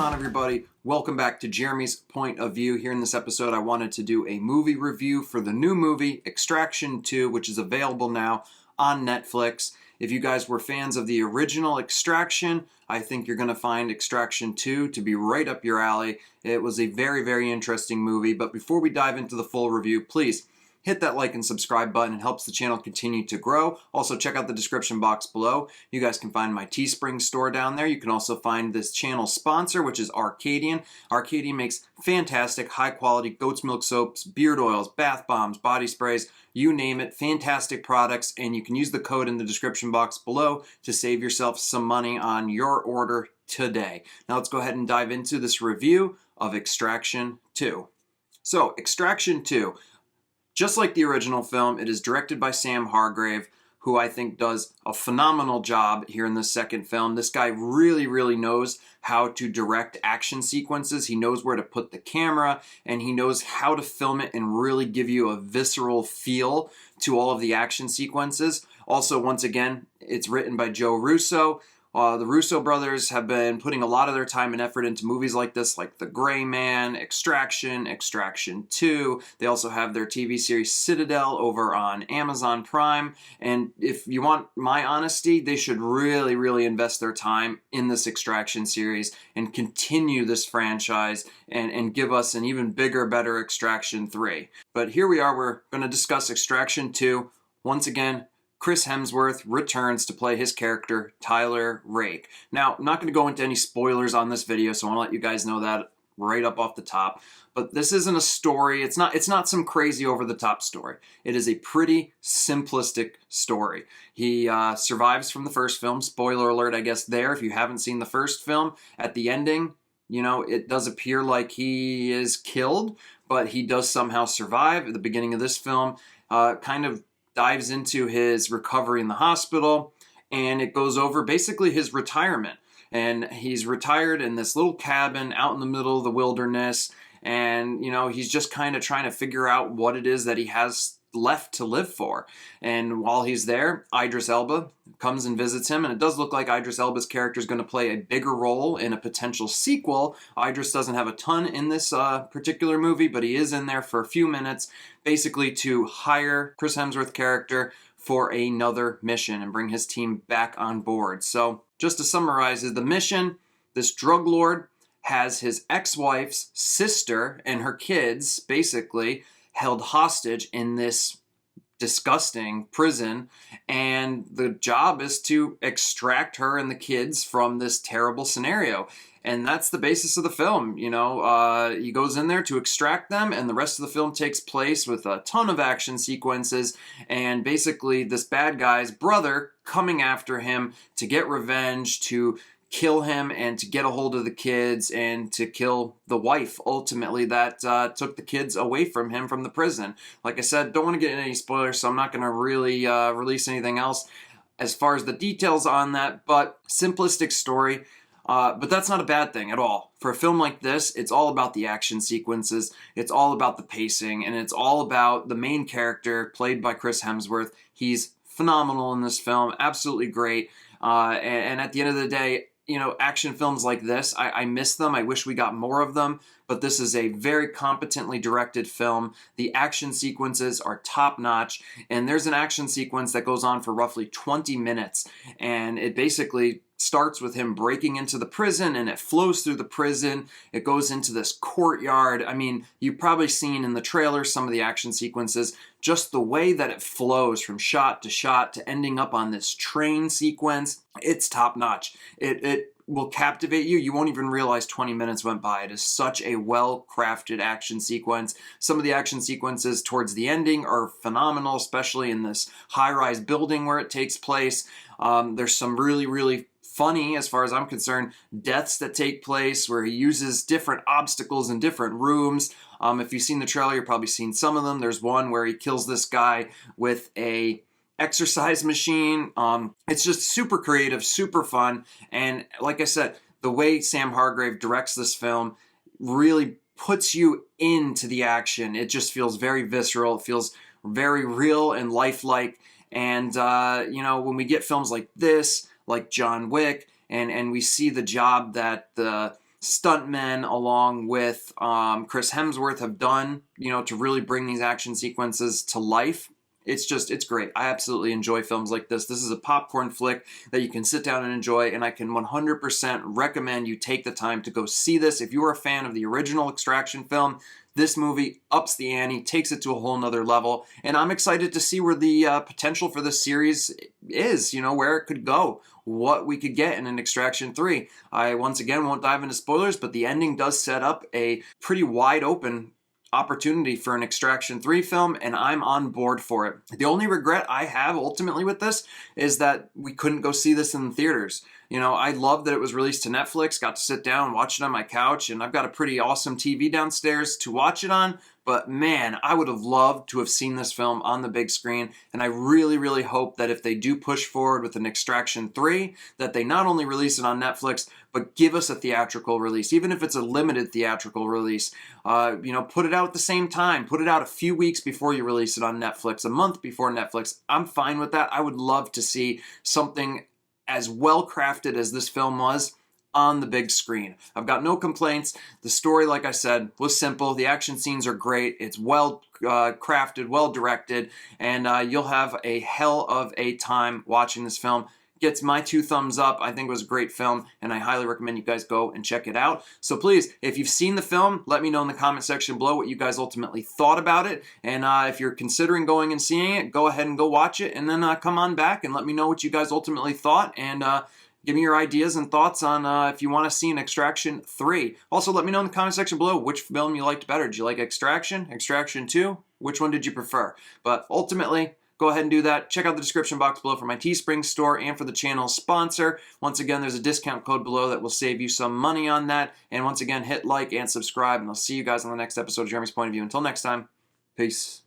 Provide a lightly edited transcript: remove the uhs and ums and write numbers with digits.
on, everybody? Welcome back to Jeremy's Point of View. Here in this episode, I wanted to do a movie review for the new movie, Extraction 2, which is available now on Netflix. If you guys were fans of the original Extraction, I think you're going to find Extraction 2 to be right up your alley. It was a very, very interesting movie. But before we dive into the full review, please hit that like and subscribe button. It helps the channel continue to grow. Also, check out the description box below. You guys can find my Teespring store down there. You can also find this channel sponsor, which is Arcadian. Arcadian makes fantastic, high-quality goat's milk soaps, beard oils, bath bombs, body sprays, you name it. Fantastic products, and you can use the code in the description box below to save yourself some money on your order today. Now, let's go ahead and dive into this review of Extraction 2. So, Extraction 2. Just like the original film, it is directed by Sam Hargrave, who I think does a phenomenal job here in the second film. This guy really, really knows how to direct action sequences. He knows where to put the camera, and he knows how to film it and really give you a visceral feel to all of the action sequences. Also, once again, it's written by Joe Russo. The Russo brothers have been putting a lot of their time and effort into movies like this, like The Gray Man, Extraction, Extraction 2. They also have their TV series Citadel over on Amazon Prime. And if you want my honesty, they should really, really invest their time in this Extraction series and continue this franchise and give us an even bigger, better Extraction 3. But here we are, we're going to discuss Extraction 2. Once again, Chris Hemsworth returns to play his character, Tyler Rake. Now, I'm not going to go into any spoilers on this video, so I want to let you guys know that right up off the top. But this isn't a story. It's not some crazy over-the-top story. It is a pretty simplistic story. He survives from the first film. Spoiler alert, I guess, there. If you haven't seen the first film, at the ending, you know, it does appear like he is killed, but he does somehow survive. At the beginning of this film, kind of dives into his recovery in the hospital, and it goes over basically his retirement. And he's retired in this little cabin out in the middle of the wilderness, and, you know, he's just kind of trying to figure out what it is that he has left to live for. And while he's there, Idris Elba comes and visits him, and it does look like Idris Elba's character is going to play a bigger role in a potential sequel. Idris doesn't have a ton in this particular movie, but he is in there for a few minutes, basically to hire Chris Hemsworth's character for another mission and bring his team back on board. So, just to summarize, the mission, this drug lord has his ex-wife's sister and her kids, basically, held hostage in this disgusting prison, and the job is to extract her and the kids from this terrible scenario. And that's the basis of the film. You know, he goes in there to extract them, and the rest of the film takes place with a ton of action sequences, and basically this bad guy's brother coming after him to get revenge, to kill him and to get a hold of the kids and to kill the wife, ultimately, that took the kids away from him from the prison. Like I said, don't want to get into any spoilers, so I'm not going to really release anything else as far as the details on that, but simplistic story. But that's not a bad thing at all. For a film like this, it's all about the action sequences, it's all about the pacing, and it's all about the main character, played by Chris Hemsworth. He's phenomenal in this film, absolutely great. And at the end of the day, you know, action films like this, I miss them. I wish we got more of them, but this is a very competently directed film. The action sequences are top-notch, and there's an action sequence that goes on for roughly 20 minutes, and it basically starts with him breaking into the prison, and it flows through the prison. It goes into this courtyard. I mean, you've probably seen in the trailer some of the action sequences, just the way that it flows from shot to ending up on this train sequence. It's top-notch. It will captivate you. You won't even realize 20 minutes went by. It is such a well-crafted action sequence. Some of the action sequences towards the ending are phenomenal, especially in this high-rise building where it takes place. There's some really, really funny, as far as I'm concerned, deaths that take place where he uses different obstacles in different rooms. If you've seen the trailer, you've probably seen some of them. There's one where he kills this guy with a exercise machine. It's just super creative, super fun, and like I said, the way Sam Hargrave directs this film really puts you into the action. It just feels very visceral. It feels very real and lifelike. And, you know, when we get films like this, like John Wick, and we see the job that the stuntmen along with Chris Hemsworth have done, to really bring these action sequences to life. It's great. I absolutely enjoy films like this. This is a popcorn flick that you can sit down and enjoy, and I can 100% recommend you take the time to go see this. If you are a fan of the original Extraction film, this movie ups the ante, takes it to a whole nother level, and I'm excited to see where the potential for this series is, where it could go, what we could get in an Extraction 3. I, once again, won't dive into spoilers, but the ending does set up a pretty wide open opportunity for an Extraction 3 film, and I'm on board for it. The only regret I have ultimately with this is that we couldn't go see this in the theaters. I love that it was released to Netflix, got to sit down, watch it on my couch, and I've got a pretty awesome TV downstairs to watch it on, but man, I would have loved to have seen this film on the big screen, and I really, really hope that if they do push forward with an Extraction 3, that they not only release it on Netflix, but give us a theatrical release, even if it's a limited theatrical release. Put it out at the same time. Put it out a few weeks before you release it on Netflix, a month before Netflix. I'm fine with that. I would love to see something as well crafted as this film was on the big screen. I've got no complaints. The story, like I said, was simple. The action scenes are great. It's well crafted, well directed, and you'll have a hell of a time watching this film. Gets my 2 thumbs up. I think it was a great film, and I highly recommend you guys go and check it out. So please, if you've seen the film, let me know in the comment section below what you guys ultimately thought about it. And if you're considering going and seeing it, go ahead and go watch it, and then come on back and let me know what you guys ultimately thought, and give me your ideas and thoughts on if you want to see an Extraction 3. Also, let me know in the comment section below which film you liked better. Did you like Extraction? Extraction 2? Which one did you prefer? But ultimately, go ahead and do that. Check out the description box below for my Teespring store and for the channel sponsor. Once again, there's a discount code below that will save you some money on that. And once again, hit like and subscribe, and I'll see you guys on the next episode of Jeremy's Point of View. Until next time, peace.